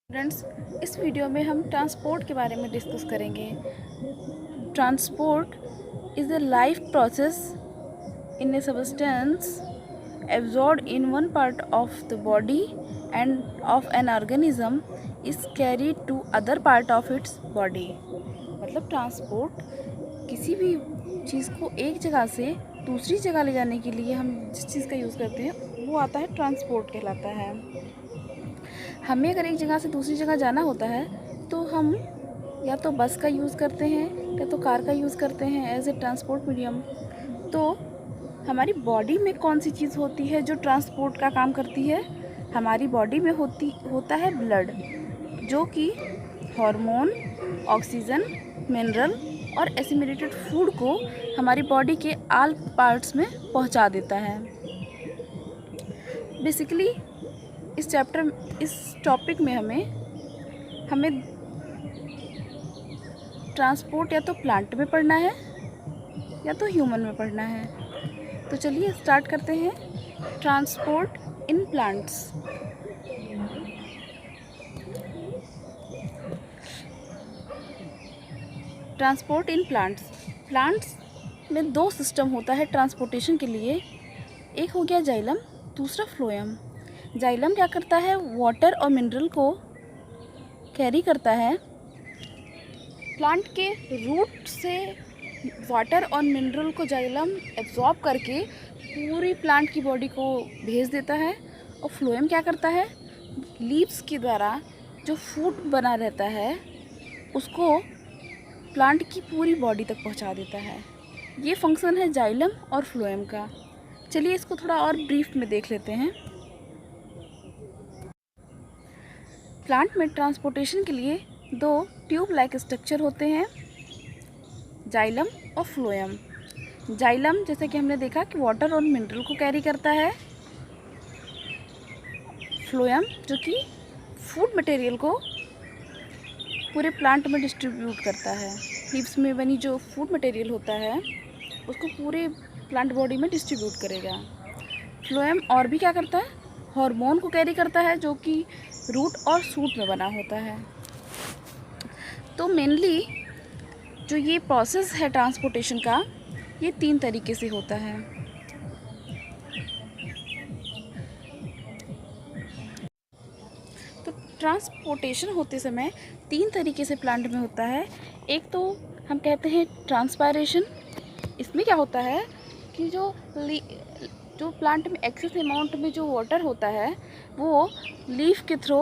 Friends, इस video में हम ट्रांसपोर्ट के बारे में डिस्कस करेंगे। Transport is the life process in a substance absorbed in one part of the body and of an organism is carried to other part of its body. मतलब transport किसी भी चीज़ को एक जगह से दूसरी जगह ले जाने के लिए हम जिस चीज़ का यूज़ करते हैं वो आता है ट्रांसपोर्ट कहलाता है। हमें अगर एक जगह से दूसरी जगह जाना होता है तो हम या तो बस का यूज़ करते हैं या तो कार का यूज़ करते हैं एज ए ट्रांसपोर्ट मीडियम। तो हमारी बॉडी में कौन सी चीज़ होती है जो ट्रांसपोर्ट का काम करती है? हमारी बॉडी में होता है ब्लड, जो कि हार्मोन, ऑक्सीजन, मिनरल और एसिमिलेटेड फूड को हमारी बॉडी के ऑल पार्ट्स में पहुंचा देता है। बेसिकली इस टॉपिक में हमें ट्रांसपोर्ट या तो प्लांट में पढ़ना है या तो ह्यूमन में पढ़ना है। तो चलिए स्टार्ट करते हैं। Transport in plants. Transport in plants में दो सिस्टम होता है ट्रांसपोर्टेशन के लिए। एक हो गया जाइलम, दूसरा फ्लोएम। जाइलम क्या करता है? वाटर और मिनरल को कैरी करता है। प्लांट के रूट से वाटर और मिनरल को जाइलम एब्जॉर्ब करके पूरी प्लांट की बॉडी को भेज देता है। और फ्लोएम क्या करता है? लीव्स के द्वारा जो फूड बना रहता है उसको प्लांट की पूरी बॉडी तक पहुंचा देता है। ये फंक्शन है जाइलम और फ्लोएम का। चलिए इसको थोड़ा और ब्रीफ में देख लेते हैं। प्लांट में ट्रांसपोर्टेशन के लिए दो ट्यूब लाइक स्ट्रक्चर होते हैं, जाइलम और फ्लोएम। जाइलम जैसे कि हमने देखा कि वाटर और मिनरल को कैरी करता है। फ्लोएम जो कि फूड मटेरियल को पूरे प्लांट में डिस्ट्रीब्यूट करता है। लीव्स में बनी जो फूड मटेरियल होता है उसको पूरे प्लांट बॉडी में डिस्ट्रीब्यूट करेगा। फ्लोएम और भी क्या करता है? हार्मोन को कैरी करता है जो कि रूट और शूट में बना होता है। तो मेनली जो ये प्रोसेस है ट्रांसपोर्टेशन का, ये 3 तरीके से होता है। तो ट्रांसपोर्टेशन होते समय 3 तरीके से प्लांट में होता है। एक तो हम कहते हैं ट्रांसपायरेशन। इसमें क्या होता है कि जो प्लांट में एक्सेस अमाउंट में जो वाटर होता है वो लीफ के थ्रू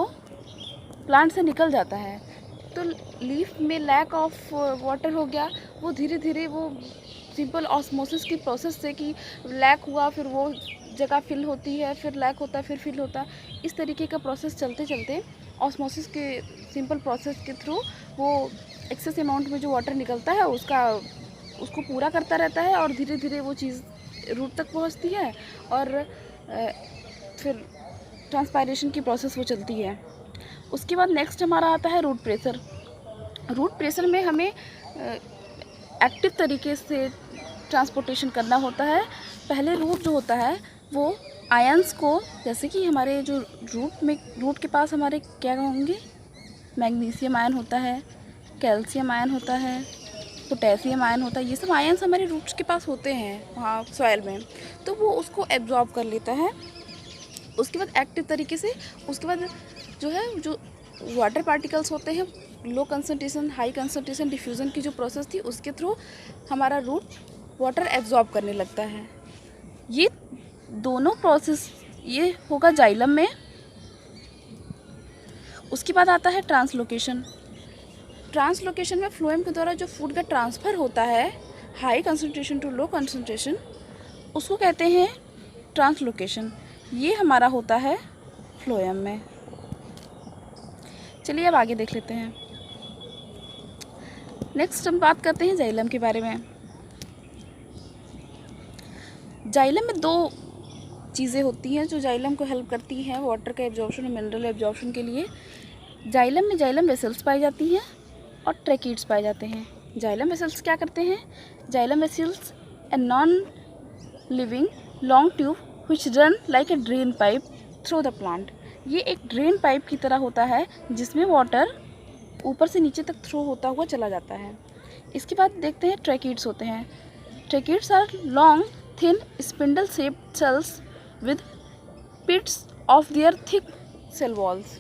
प्लांट से निकल जाता है। तो लीफ में लैक ऑफ वाटर हो गया, वो धीरे धीरे वो सिंपल ऑस्मोसिस की प्रोसेस से कि लैक हुआ, फिर वो जगह फिल होती है, फिर लैक होता है, फिर फिल होता है। इस तरीके का प्रोसेस चलते चलते ऑस्मोसिस के सिंपल प्रोसेस के थ्रू वो एक्सेस अमाउंट में जो वाटर निकलता है उसको पूरा करता रहता है और धीरे धीरे वो चीज़ रूट तक पहुंचती है और फिर ट्रांसपायरेशन की प्रोसेस वो चलती है। उसके बाद नेक्स्ट हमारा आता है रूट प्रेशर। रूट प्रेशर में हमें एक्टिव तरीके से ट्रांसपोर्टेशन करना होता है। पहले रूट जो होता है वो आयंस को, जैसे कि हमारे जो रूट के पास हमारे क्या होंगे, मैग्नीशियम आयन होता है, कैल्शियम आयन होता है, पोटेशियम आयन होता है। ये सब आयन्स हमारे रूट्स के पास होते हैं वहाँ सॉइल में, तो वो उसको एब्जॉर्ब कर लेता है। उसके बाद एक्टिव तरीके से उसके बाद जो वाटर पार्टिकल्स होते हैं, low concentration high concentration diffusion की जो प्रोसेस थी उसके थ्रू हमारा रूट वाटर एब्जॉर्ब करने लगता है। ये दोनों प्रोसेस ये होगा जाइलम में। उसके बाद आता है ट्रांसलोकेशन। ट्रांसलोकेशन में फ्लोएम के द्वारा जो फूड का ट्रांसफ़र होता है high concentration to low concentration, उसको कहते हैं ट्रांसलोकेशन। ये हमारा होता है फ्लोएम में। चलिए अब आगे देख लेते हैं। नेक्स्ट हम बात करते हैं जाइलम के बारे में। जाइलम में 2 चीज़ें होती हैं जो जाइलम को हेल्प करती हैं वाटर का एब्जॉर्प्शन और मिनरल एब्जॉर्प्शन के लिए। जाइलम में जाइलम वेसल्स पाई जाती हैं और ट्रैकीड्स पाए जाते हैं। जाइलम वेसल्स क्या करते हैं? Xylem vessels a non living long tube which run like a drain pipe through the plant। ये एक ड्रेन पाइप की तरह होता है जिसमें वाटर ऊपर से नीचे तक थ्रो होता हुआ चला जाता है। इसके बाद देखते हैं ट्रैकिड्स होते हैं। Tracheids are long thin spindle shaped cells with pits of their thick cell walls.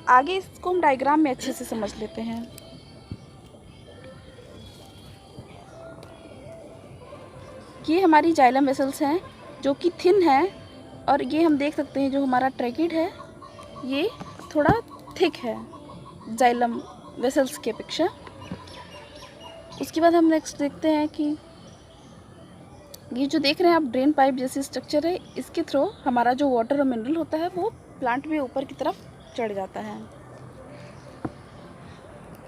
आगे इसको हम डायग्राम में अच्छे से समझ लेते हैं। ये हमारी जाइलम वेसल्स हैं जो कि थिन है, और ये हम देख सकते हैं जो हमारा ट्रैकिड है ये थोड़ा थिक है जाइलम वेसल्स की अपेक्षा। उसके बाद हम नेक्स्ट देखते हैं कि ये जो देख रहे हैं आप ड्रेन पाइप जैसे स्ट्रक्चर है, इसके थ्रू हमारा जो वाटर और मिनरल होता है वो प्लांट में ऊपर की तरफ चढ़ जाता है।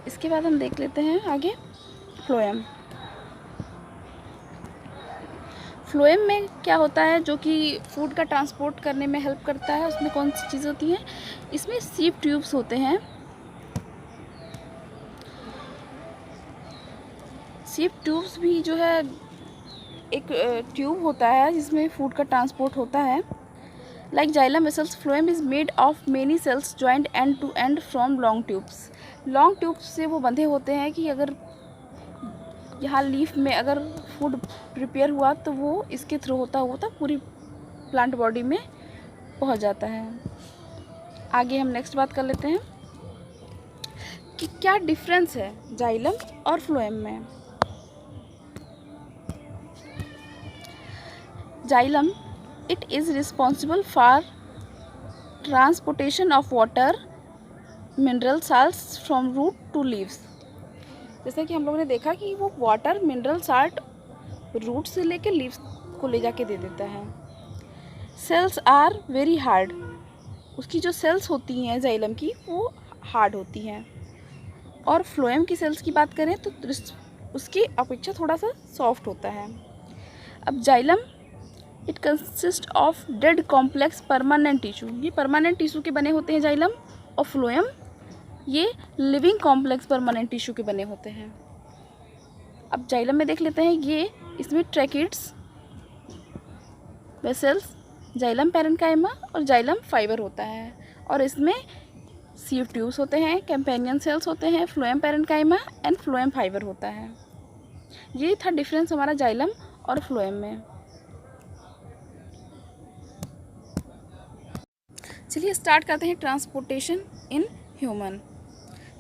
इसके बाद हम देख लेते हैं आगे फ्लोएम। फ्लोएम में क्या होता है जो कि फूड का ट्रांसपोर्ट करने में हेल्प करता है, उसमें कौन सी चीज़ होती है? इसमें सीप ट्यूब्स होते हैं। सीप ट्यूब्स भी जो है एक ट्यूब होता है जिसमें फूड का ट्रांसपोर्ट होता है। Like xylem vessels, phloem is made of many cells joint end to end from long tubes. Long tubes से वो बंधे होते हैं कि अगर यहाँ लीफ में अगर फूड प्रिपेयर हुआ तो वो इसके थ्रू होता पूरी प्लांट बॉडी में पहुँच जाता है। आगे हम नेक्स्ट बात कर लेते हैं कि क्या डिफरेंस है जाइलम और फ्लोएम में। Xylem it is responsible for transportation of water mineral salts from root to leaves. जैसे कि हम लोगों ने देखा कि वो वाटर मिनरल साल्ट रूट से लेके लीव्स को ले जाके दे देता है। सेल्स आर वेरी हार्ड, उसकी जो सेल्स होती हैं जाइलम की वो हार्ड होती हैं, और फ्लोएम की सेल्स की बात करें तो उसकी अपेक्षा थोड़ा सा सॉफ्ट होता है। अब xylem it consist of dead complex permanent tissue, ये परमानेंट टिश्यू के बने होते हैं जाइलम, और फ्लोएम ये लिविंग कॉम्प्लेक्स परमानेंट टिश्यू के बने होते हैं। अब जाइलम में देख लेते हैं, ये इसमें ट्रैकिड्स, वेसल्स, जाइलम पैरेन्काइमा और जाइलम फाइबर होता है, और इसमें सीव ट्यूब्स होते हैं, कैम्पेनियन सेल्स होते हैं, phloem parenchyma and phloem fibre होता है। ये था डिफरेंस हमारा जाइलम और फ्लोएम में। चलिए स्टार्ट करते हैं ट्रांसपोर्टेशन इन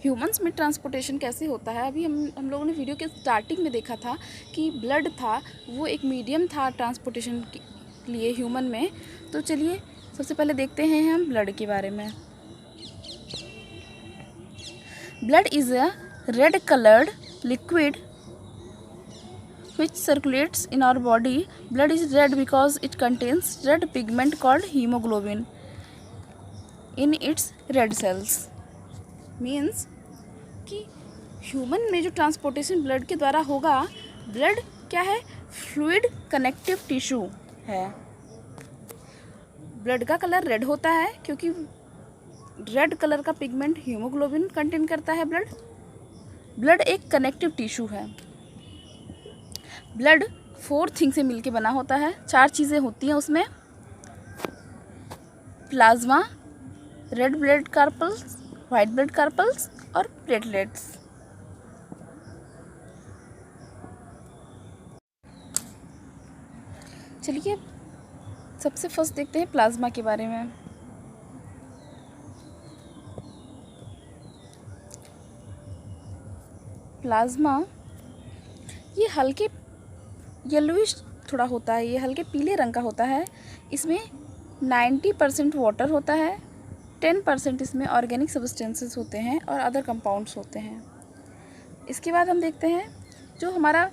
ह्यूमंस में ट्रांसपोर्टेशन कैसे होता है। अभी हम लोगों ने वीडियो के स्टार्टिंग में देखा था कि ब्लड था वो एक मीडियम था ट्रांसपोर्टेशन के लिए ह्यूमन में। तो चलिए सबसे पहले देखते हैं हम ब्लड के बारे में। Blood is a red coloured liquid which circulates in our body. Blood is red because it contains red pigment called hemoglobin in its red cells. Means कि ह्यूमन में जो ट्रांसपोर्टेशन ब्लड के द्वारा होगा, ब्लड क्या है? फ्लूइड कनेक्टिव टिश्यू है। Blood का कलर रेड होता है क्योंकि रेड कलर का पिगमेंट हीमोग्लोबिन कंटेन करता है। ब्लड एक कनेक्टिव टिश्यू है। ब्लड 4 थिंग से मिलके बना होता है, 4 चीज़ें होती हैं उसमें। Plasma, red blood carpals, white blood carpals और प्लेटलेट्स। चलिए सबसे फर्स्ट देखते हैं प्लाज्मा के बारे में। प्लाज्मा ये हल्के येलोइश थोड़ा होता है, ये हल्के पीले रंग का होता है। इसमें 90% वाटर होता है, 10% इसमें ऑर्गेनिक सब्सटेंसेस होते हैं और अदर कंपाउंड्स होते हैं। इसके बाद हम देखते हैं जो हमारा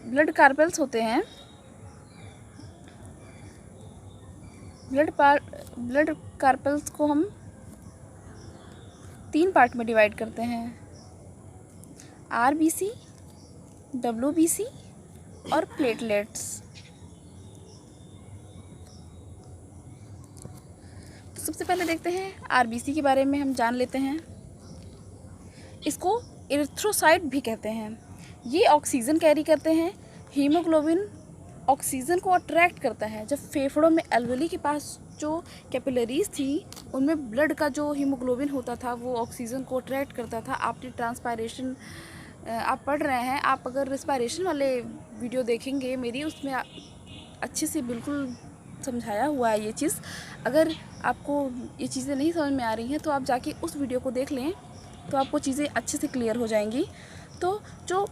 ब्लड कार्पेल्स होते हैं। ब्लड कार्पेल्स को हम 3 पार्ट में डिवाइड करते हैं, RBC, WBC और प्लेटलेट्स। तो सबसे पहले देखते हैं RBC के बारे में हम जान लेते हैं। इसको एरिथ्रोसाइट भी कहते हैं। ये ऑक्सीजन कैरी करते हैं। हीमोग्लोबिन ऑक्सीजन को अट्रैक्ट करता है। जब फेफड़ों में एल्वेली के पास जो कैपिलरीज थी उनमें ब्लड का जो हीमोग्लोबिन होता था वो ऑक्सीजन को अट्रैक्ट करता था। आपने ट्रांसपायरेशन आप पढ़ रहे हैं, आप अगर रिस्पायरेशन वाले वीडियो देखेंगे मेरी, उसमें अच्छे से बिल्कुल समझाया हुआ है ये चीज़। अगर आपको ये चीज़ें नहीं समझ में आ रही हैं तो आप जाके उस वीडियो को देख लें, तो आपको चीज़ें अच्छे से क्लियर हो जाएंगी। तो जो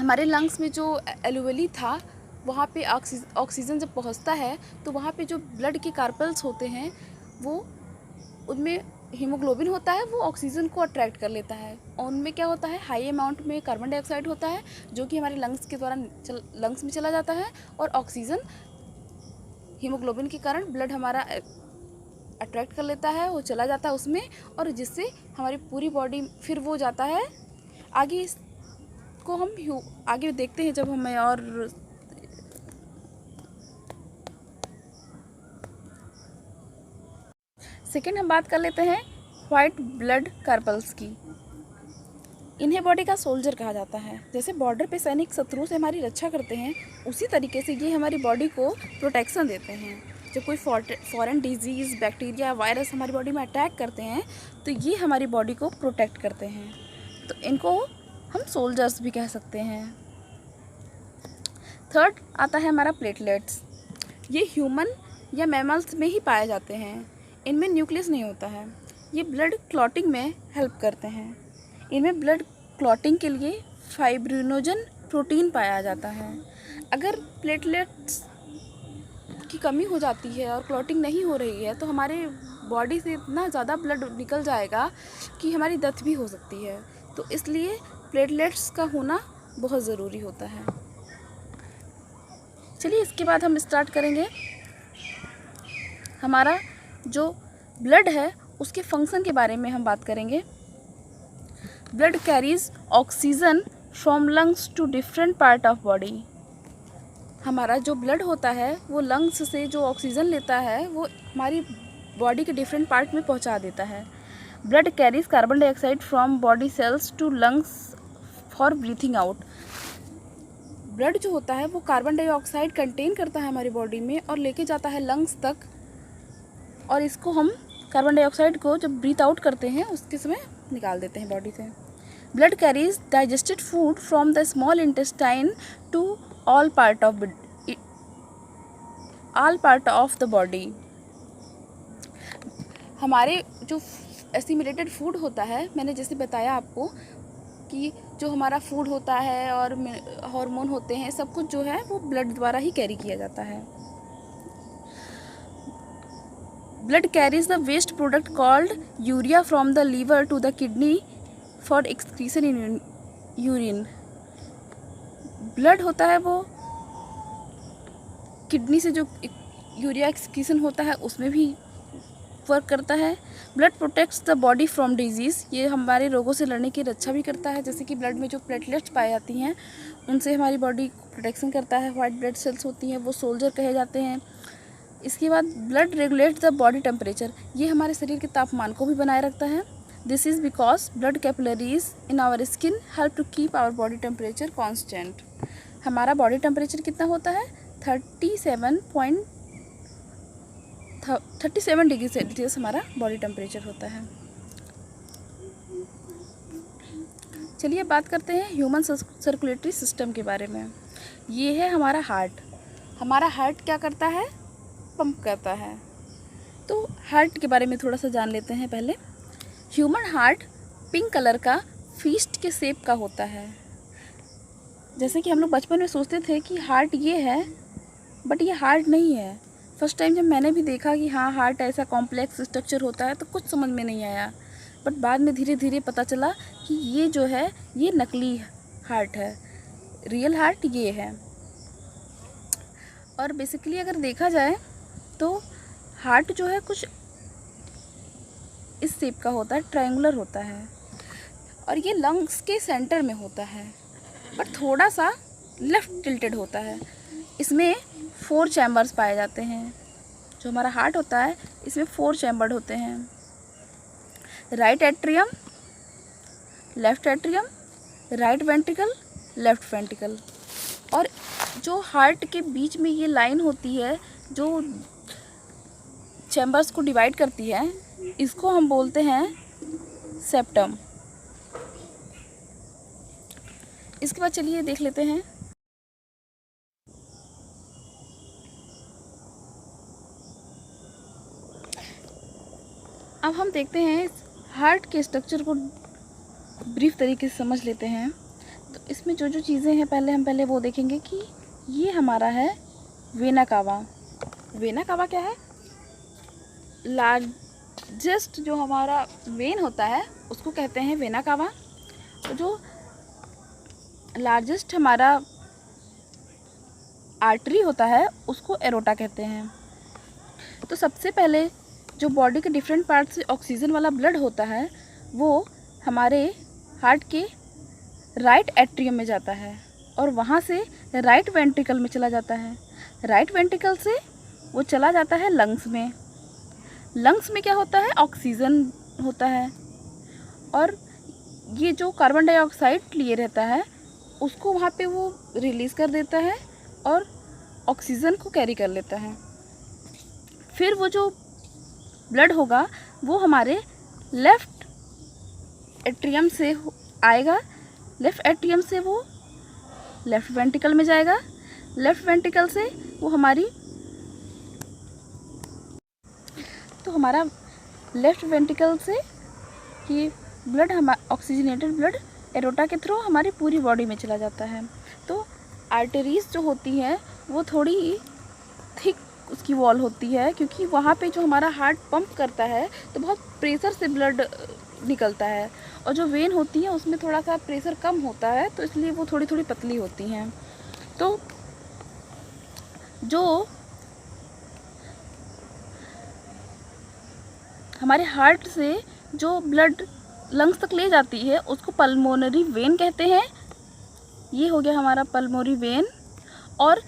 हमारे लंग्स में जो एलुवेली था, वहाँ पे ऑक्सीजन जब पहुँचता है तो वहाँ पे जो ब्लड के कार्पल्स होते हैं वो उनमें हीमोग्लोबिन होता है, वो ऑक्सीजन को अट्रैक्ट कर लेता है। और उनमें क्या होता है, हाई अमाउंट में कार्बन डाइऑक्साइड होता है जो कि हमारे लंग्स के द्वारा लंग्स में चला जाता है, और ऑक्सीजन हीमोग्लोबिन के कारण ब्लड हमारा अट्रैक्ट कर लेता है, वो चला जाता है उसमें, और जिससे हमारी पूरी बॉडी फिर वो जाता है आगे। इसको हम आगे देखते हैं जब हमें। और सेकेंड हम बात कर लेते हैं वाइट ब्लड कार्पल्स की। इन्हें बॉडी का सोल्जर कहा जाता है। जैसे बॉर्डर पे सैनिक शत्रु से हमारी रक्षा करते हैं, उसी तरीके से ये हमारी बॉडी को प्रोटेक्शन देते हैं। जब कोई फॉरेन डिजीज़, बैक्टीरिया, वायरस हमारी बॉडी में अटैक करते हैं तो ये हमारी बॉडी को प्रोटेक्ट करते हैं। तो इनको हम सोल्जर्स भी कह सकते हैं। थर्ड आता है हमारा प्लेटलेट्स। ये ह्यूमन या मैमल्स में ही पाए जाते हैं। इनमें न्यूक्लियस नहीं होता है। ये ब्लड क्लॉटिंग में हेल्प करते हैं। इनमें ब्लड क्लॉटिंग के लिए फाइब्रिनोजन प्रोटीन पाया जाता है। अगर प्लेटलेट्स की कमी हो जाती है और क्लॉटिंग नहीं हो रही है तो हमारे बॉडी से इतना ज़्यादा ब्लड निकल जाएगा कि हमारी डेथ भी हो सकती है। तो इसलिए प्लेटलेट्स का होना बहुत ज़रूरी होता है। चलिए इसके बाद हम स्टार्ट करेंगे हमारा जो ब्लड है उसके फंक्शन के बारे में हम बात करेंगे। Blood carries oxygen from lungs to different part of body. हमारा जो ब्लड होता है वो लंग्स से जो ऑक्सीजन लेता है वो हमारी बॉडी के डिफरेंट पार्ट में पहुंचा देता है। Blood carries carbon dioxide from body cells to lungs for breathing out. Blood जो होता है वो कार्बन डाइऑक्साइड कंटेन करता है हमारी बॉडी में और लेके जाता है लंग्स तक, और इसको हम कार्बन डाइऑक्साइड को जब ब्रीथ आउट करते हैं उसके समय निकाल देते हैं बॉडी से। Blood carries digested food from the small intestine to all part of the body. हमारे जो एसिमिलेटेड फूड होता है, मैंने जैसे बताया आपको कि जो हमारा फूड होता है और हार्मोन होते हैं, सब कुछ जो है वो ब्लड द्वारा ही कैरी किया जाता है। Blood carries the waste product called urea from the liver to the kidney for excretion in urine. Blood होता है वो किडनी से जो यूरिया एक्सक्रीशन होता है उसमें भी वर्क करता है। Blood protects the body from disease. ये हमारे रोगों से लड़ने की रक्षा भी करता है। जैसे कि ब्लड में जो प्लेटलेट्स पाई जाती हैं उनसे हमारी बॉडी प्रोटेक्शन करता है। वाइट ब्लड सेल्स होती हैं वो सोल्जर कहे जाते हैं। इसके बाद blood regulates the body temperature. ये हमारे शरीर के तापमान को भी बनाए रखता है। This is because blood capillaries in our skin help to keep our body temperature constant. हमारा बॉडी टेम्परेचर कितना होता है 37 डिग्री सेल्सियस हमारा बॉडी टेम्परेचर होता है। चलिए बात करते हैं ह्यूमन सर्कुलेटरी सिस्टम के बारे में। ये है हमारा हार्ट। हमारा हार्ट क्या करता है, पंप करता है। तो हार्ट के बारे में थोड़ा सा जान लेते हैं पहले। ह्यूमन हार्ट पिंक कलर का फीस्ट के शेप का होता है। जैसे कि हम लोग बचपन में सोचते थे कि हार्ट ये है, बट ये हार्ट नहीं है। फर्स्ट टाइम जब मैंने भी देखा कि हाँ हार्ट ऐसा कॉम्प्लेक्स स्ट्रक्चर होता है तो कुछ समझ में नहीं आया, बट बाद में धीरे धीरे पता चला कि ये जो है ये नकली हार्ट है, रियल हार्ट ये है। और बेसिकली अगर देखा जाए तो हार्ट जो है कुछ इस शेप का होता है, ट्रायंगुलर होता है, और ये लंग्स के सेंटर में होता है, पर थोड़ा सा लेफ्ट टिल्टेड होता है। इसमें 4 चैम्बर्स पाए जाते हैं। जो हमारा हार्ट होता है इसमें 4 चैम्बर होते हैं। Right atrium, left atrium, right ventricle, left ventricle. और जो हार्ट के बीच में ये लाइन होती है जो चैम्बर्स को डिवाइड करती है, इसको हम बोलते हैं सेप्टम। इसके बाद चलिए देख लेते हैं अब हम देखते हैं हार्ट के स्ट्रक्चर को ब्रीफ तरीके से समझ लेते हैं। तो इसमें जो जो चीज़ें हैं पहले वो देखेंगे कि ये हमारा है वेना कावा। वेना कावा क्या है? लार्जेस्ट जो हमारा वेन होता है उसको कहते हैं वेना कावा। तो जो लार्जेस्ट हमारा आर्टरी होता है उसको एरोटा कहते हैं। तो सबसे पहले जो बॉडी के डिफरेंट पार्ट से ऑक्सीजन वाला ब्लड होता है वो हमारे हार्ट के राइट एट्रियम में जाता है और वहाँ से राइट वेंट्रिकल में चला जाता है। राइट वेंट्रिकल से वो चला जाता है लंग्स में। लंग्स में क्या होता है? ऑक्सीजन होता है और ये जो कार्बन डाइऑक्साइड लिए रहता है उसको वहाँ पे वो रिलीज़ कर देता है और ऑक्सीजन को कैरी कर लेता है। फिर वो जो ब्लड होगा वो हमारे लेफ़्ट एट्रियम से आएगा। लेफ़्ट एट्रियम से वो लेफ़्ट वेंट्रिकल में जाएगा। लेफ़्ट वेंट्रिकल से वो हमारा लेफ़्ट वेंट्रिकल से ये ब्लड ऑक्सीजनेटेड ब्लड एरोटा के थ्रू हमारी पूरी बॉडी में चला जाता है। तो आर्टरीज़ जो होती हैं वो थोड़ी थिक उसकी वॉल होती है क्योंकि वहाँ पे जो हमारा हार्ट पंप करता है तो बहुत प्रेशर से ब्लड निकलता है और जो वेन होती है उसमें थोड़ा सा प्रेशर कम होता है तो इसलिए वो थोड़ी थोड़ी पतली होती हैं। तो जो हमारे हार्ट से जो ब्लड लंग्स तक ले जाती है उसको पल्मोनरी वेन कहते हैं। ये हो गया हमारा पल्मोनरी वेन। और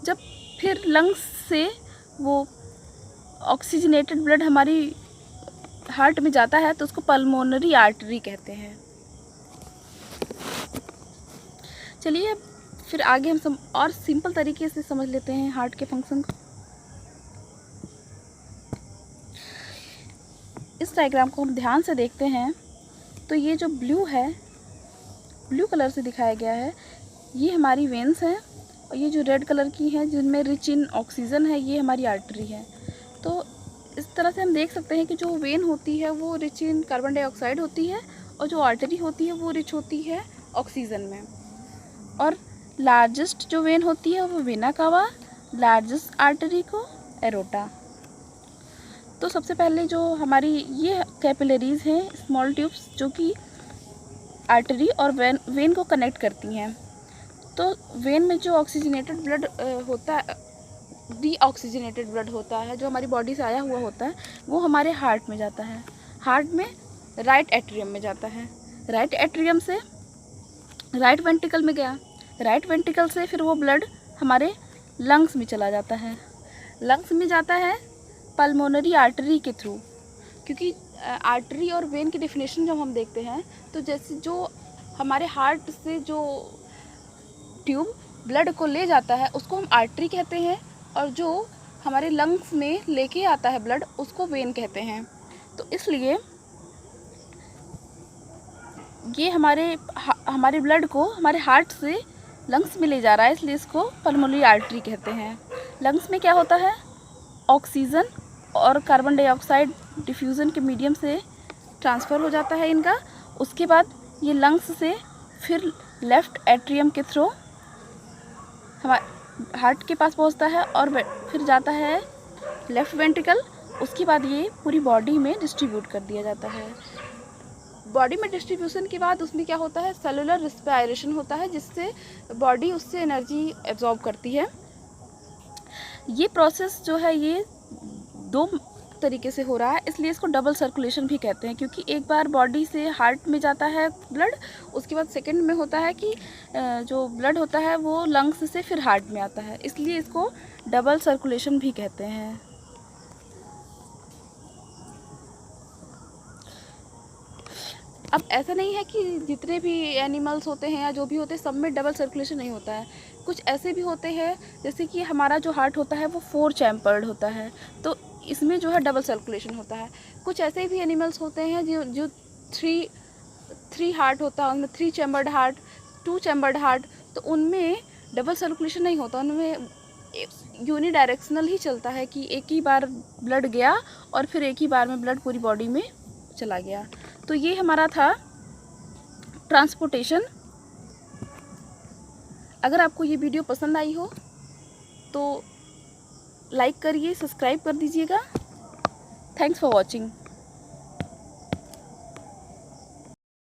जब फिर लंग्स से वो ऑक्सीजनेटेड ब्लड हमारी हार्ट में जाता है तो उसको पल्मोनरी आर्टरी कहते हैं। चलिए फिर आगे हम और सिंपल तरीके से समझ लेते हैं हार्ट के फंक्शन को। इस डायग्राम को हम ध्यान से देखते हैं तो ये जो ब्लू कलर से दिखाया गया है ये हमारी वेन्स हैं और ये जो रेड कलर की हैं जिनमें रिच इन ऑक्सीजन है ये हमारी आर्टरी है। तो इस तरह से हम देख सकते हैं कि जो वेन होती है वो रिच इन कार्बन डाइऑक्साइड होती है और जो आर्टरी होती है वो रिच होती है ऑक्सीजन में। और लार्जेस्ट जो वेन होती है वो वेना कावा, लार्जेस्ट आर्टरी को एरोटा। तो सबसे पहले जो हमारी ये कैपिलरीज हैं स्मॉल ट्यूब्स जो कि आर्टरी और वेन को कनेक्ट करती हैं। तो वेन में जो ऑक्सीजनेटेड ब्लड होता है, डीऑक्सीजनेटेड ब्लड होता है जो हमारी बॉडी से आया हुआ होता है वो हमारे हार्ट में जाता है। हार्ट में राइट एट्रियम में जाता है। राइट एट्रियम से राइट वेंट्रिकल में गया। राइट वेंट्रिकल से फिर वो ब्लड हमारे लंग्स में चला जाता है। लंग्स में जाता है पल्मोनरी आर्टरी के थ्रू, क्योंकि आर्टरी और वेन की डेफिनेशन जब हम देखते हैं तो जैसे जो हमारे हार्ट से जो ट्यूब ब्लड को ले जाता है उसको हम आर्टरी कहते हैं और जो हमारे लंग्स में लेके आता है ब्लड उसको वेन कहते हैं। तो इसलिए ये हमारे ब्लड को हमारे हार्ट से लंग्स में ले जा रहा है इसलिए इसको पल्मोनरी आर्टरी कहते हैं। लंग्स में क्या होता है? ऑक्सीजन और कार्बन डाइऑक्साइड डिफ्यूज़न के मीडियम से ट्रांसफ़र हो जाता है इनका। उसके बाद ये लंग्स से फिर लेफ़्ट एट्रियम के थ्रू हमारे हार्ट के पास पहुंचता है और फिर जाता है लेफ़्ट वेंट्रिकल। उसके बाद ये पूरी बॉडी में डिस्ट्रीब्यूट कर दिया जाता है। बॉडी में डिस्ट्रीब्यूशन के बाद उसमें क्या होता है? सेलुलर रेस्पिरेशन होता है जिससे बॉडी उससे एनर्जी एब्जॉर्ब करती है। ये प्रोसेस जो है ये दो तरीके से हो रहा है इसलिए इसको डबल सर्कुलेशन भी कहते हैं, क्योंकि एक बार बॉडी से हार्ट में जाता है ब्लड, उसके बाद सेकंड में होता है कि जो ब्लड होता है वो लंग्स से फिर हार्ट में आता है, इसलिए इसको डबल सर्कुलेशन भी कहते हैं। अब ऐसा नहीं है कि जितने भी एनिमल्स होते हैं या जो भी होते हैं सब में डबल सर्कुलेशन नहीं होता है। कुछ ऐसे भी होते हैं जैसे कि हमारा जो हार्ट होता है वो 4 चैम्बर्ड होता है, तो इसमें जो है डबल सर्कुलेशन होता है। कुछ ऐसे भी एनिमल्स होते हैं जो थ्री हार्ट होता है, उनमें 3 चैम्बर्ड हार्ट, 2 चैम्बर्ड हार्ट, तो उनमें डबल सर्कुलेशन नहीं होता, उनमें यूनिडायरेक्शनल ही चलता है कि एक ही बार ब्लड गया और फिर एक ही बार में ब्लड पूरी बॉडी में चला गया। तो ये हमारा था ट्रांसपोर्टेशन। अगर आपको ये वीडियो पसंद आई हो तो लाइक करिए, सब्सक्राइब कर दीजिएगा। Thanks for watching.